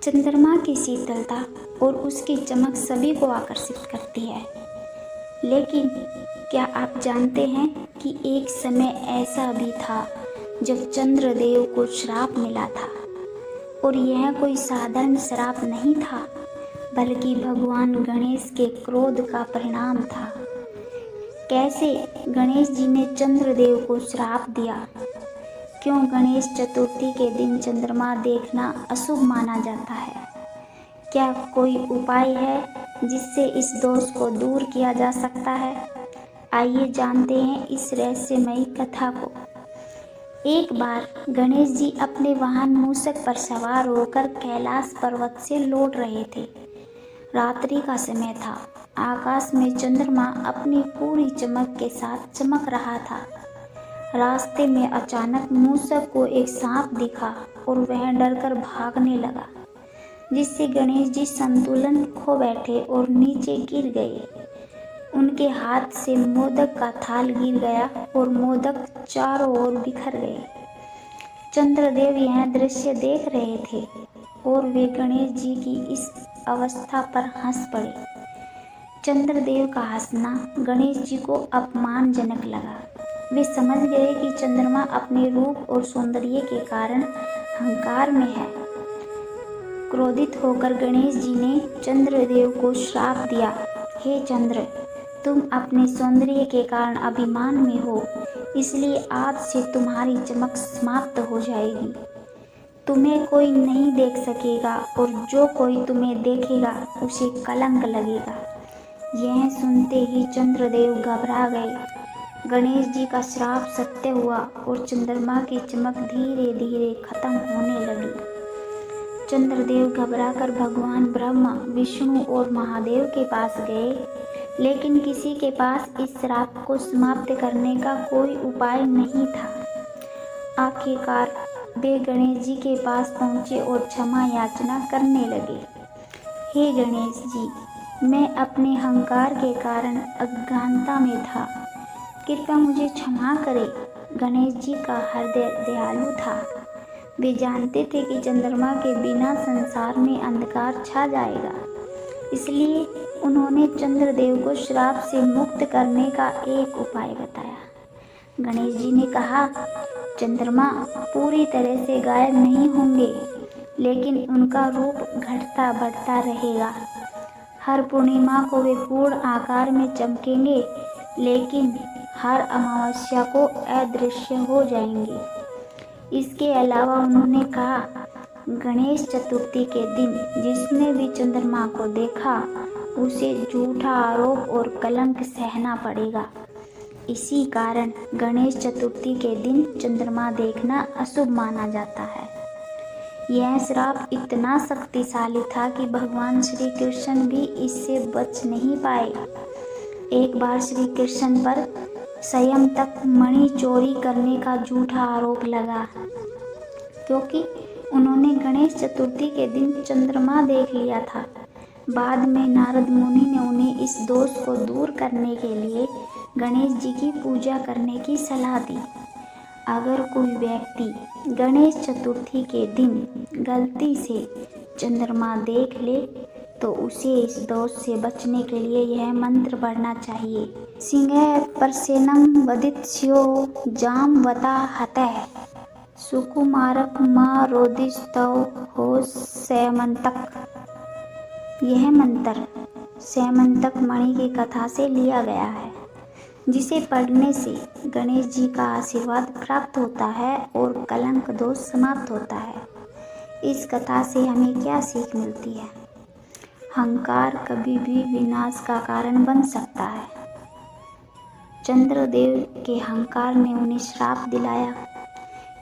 चंद्रमा की शीतलता और उसकी चमक सभी को आकर्षित करती है। लेकिन क्या आप जानते हैं कि एक समय ऐसा भी था जब चंद्रदेव को श्राप मिला था, और यह कोई साधारण श्राप नहीं था, बल्कि भगवान गणेश के क्रोध का परिणाम था। कैसे गणेश जी ने चंद्रदेव को श्राप दिया? क्यों गणेश चतुर्थी के दिन चंद्रमा देखना अशुभ माना जाता है? क्या कोई उपाय है जिससे इस दोष को दूर किया जा सकता है? आइए जानते हैं इस रहस्यमयी कथा को। एक बार गणेश जी अपने वाहन मूषक पर सवार होकर कैलाश पर्वत से लौट रहे थे। रात्रि का समय था। आकाश में चंद्रमा अपनी पूरी चमक के साथ चमक रहा था। रास्ते में अचानक मूषक को एक सांप दिखा और वह डरकर भागने लगा, जिससे गणेश जी संतुलन खो बैठे और नीचे गिर गए। उनके हाथ से मोदक का थाल गिर गया और मोदक चारों ओर बिखर गए। चंद्रदेव यह दृश्य देख रहे थे और वे गणेश जी की इस अवस्था पर हंस पड़े। चंद्रदेव का हंसना गणेश जी को अपमानजनक लगा। वे समझ गए कि चंद्रमा अपने रूप और सौंदर्य के कारण अहंकार में है। क्रोधित होकर गणेश जी ने चंद्रदेव को श्राप दिया, हे चंद्र, तुम अपने सौंदर्य के कारण अभिमान में हो, इसलिए आज से तुम्हारी चमक समाप्त हो जाएगी। तुम्हें कोई नहीं देख सकेगा और जो कोई तुम्हें देखेगा उसे कलंक लगेगा। यह सुनते ही चंद्रदेव घबरा गए। गणेश जी का श्राप सत्य हुआ और चंद्रमा की चमक धीरे धीरे खत्म होने लगी। चंद्रदेव घबराकर भगवान ब्रह्मा, विष्णु और महादेव के पास गए, लेकिन किसी के पास इस श्राप को समाप्त करने का कोई उपाय नहीं था। आखिरकार वे गणेश जी के पास पहुँचे और क्षमा याचना करने लगे। हे गणेश जी, मैं अपने अहंकार के कारण अज्ञानता में था, कृपया मुझे क्षमा करें। गणेश जी का हृदय दयालु था। वे जानते थे कि चंद्रमा के बिना संसार में अंधकार छा जाएगा, इसलिए उन्होंने चंद्रदेव को श्राप से मुक्त करने का एक उपाय बताया। गणेश जी ने कहा, चंद्रमा पूरी तरह से गायब नहीं होंगे, लेकिन उनका रूप घटता बढ़ता रहेगा। हर पूर्णिमा को वे पूर्ण आकार में चमकेंगे, लेकिन हर अमावस्या को अदृश्य हो जाएंगे। इसके अलावा उन्होंने कहा, गणेश चतुर्थी के दिन जिसने भी चंद्रमा को देखा उसे झूठा आरोप और कलंक सहना पड़ेगा। इसी कारण गणेश चतुर्थी के दिन चंद्रमा देखना अशुभ माना जाता है। यह श्राप इतना शक्तिशाली था कि भगवान श्री कृष्ण भी इससे बच नहीं पाए। एक बार श्री कृष्ण पर स्वयं तक मणि चोरी करने का झूठा आरोप लगा, क्योंकि उन्होंने गणेश चतुर्थी के दिन चंद्रमा देख लिया था। बाद में नारद मुनि ने उन्हें इस दोष को दूर करने के लिए गणेश जी की पूजा करने की सलाह दी। अगर कोई व्यक्ति गणेश चतुर्थी के दिन गलती से चंद्रमा देख ले तो उसे इस दोष से बचने के लिए यह मंत्र पढ़ना चाहिए। सिंह परसेनम वदित्स्यो जामवता हतः सुकुमारक मा रोदिस्तव हो सैमंतक। यह मंत्र सैमंतक मणि की कथा से लिया गया है, जिसे पढ़ने से गणेश जी का आशीर्वाद प्राप्त होता है और कलंक दोष समाप्त होता है। इस कथा से हमें क्या सीख मिलती है? अहंकार कभी भी विनाश का कारण बन सकता है। चंद्रदेव के अहंकार ने उन्हें श्राप दिलाया।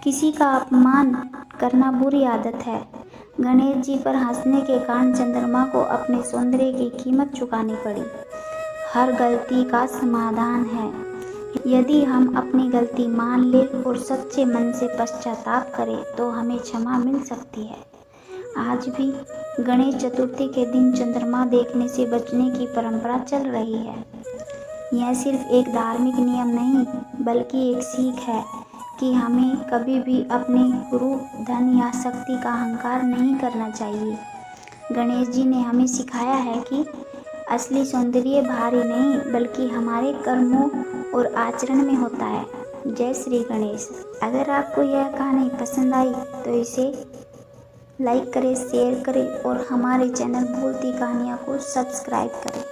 किसी का अपमान करना बुरी आदत है। गणेश जी पर हंसने के कारण चंद्रमा को अपने सौंदर्य की कीमत चुकानी पड़ी। हर गलती का समाधान है। यदि हम अपनी गलती मान लें और सच्चे मन से पश्चाताप करें तो हमें क्षमा मिल सकती है। आज भी गणेश चतुर्थी के दिन चंद्रमा देखने से बचने की परंपरा चल रही है। यह सिर्फ एक धार्मिक नियम नहीं, बल्कि एक सीख है कि हमें कभी भी अपने रूप, धन या शक्ति का अहंकार नहीं करना चाहिए। गणेश जी ने हमें सिखाया है कि असली सौंदर्य बाहरी नहीं बल्कि हमारे कर्मों और आचरण में होता है। जय श्री गणेश। अगर आपको यह कहानी पसंद आई तो इसे लाइक करें, शेयर करें और हमारे चैनल बोलती कहानियाँ को सब्सक्राइब करें।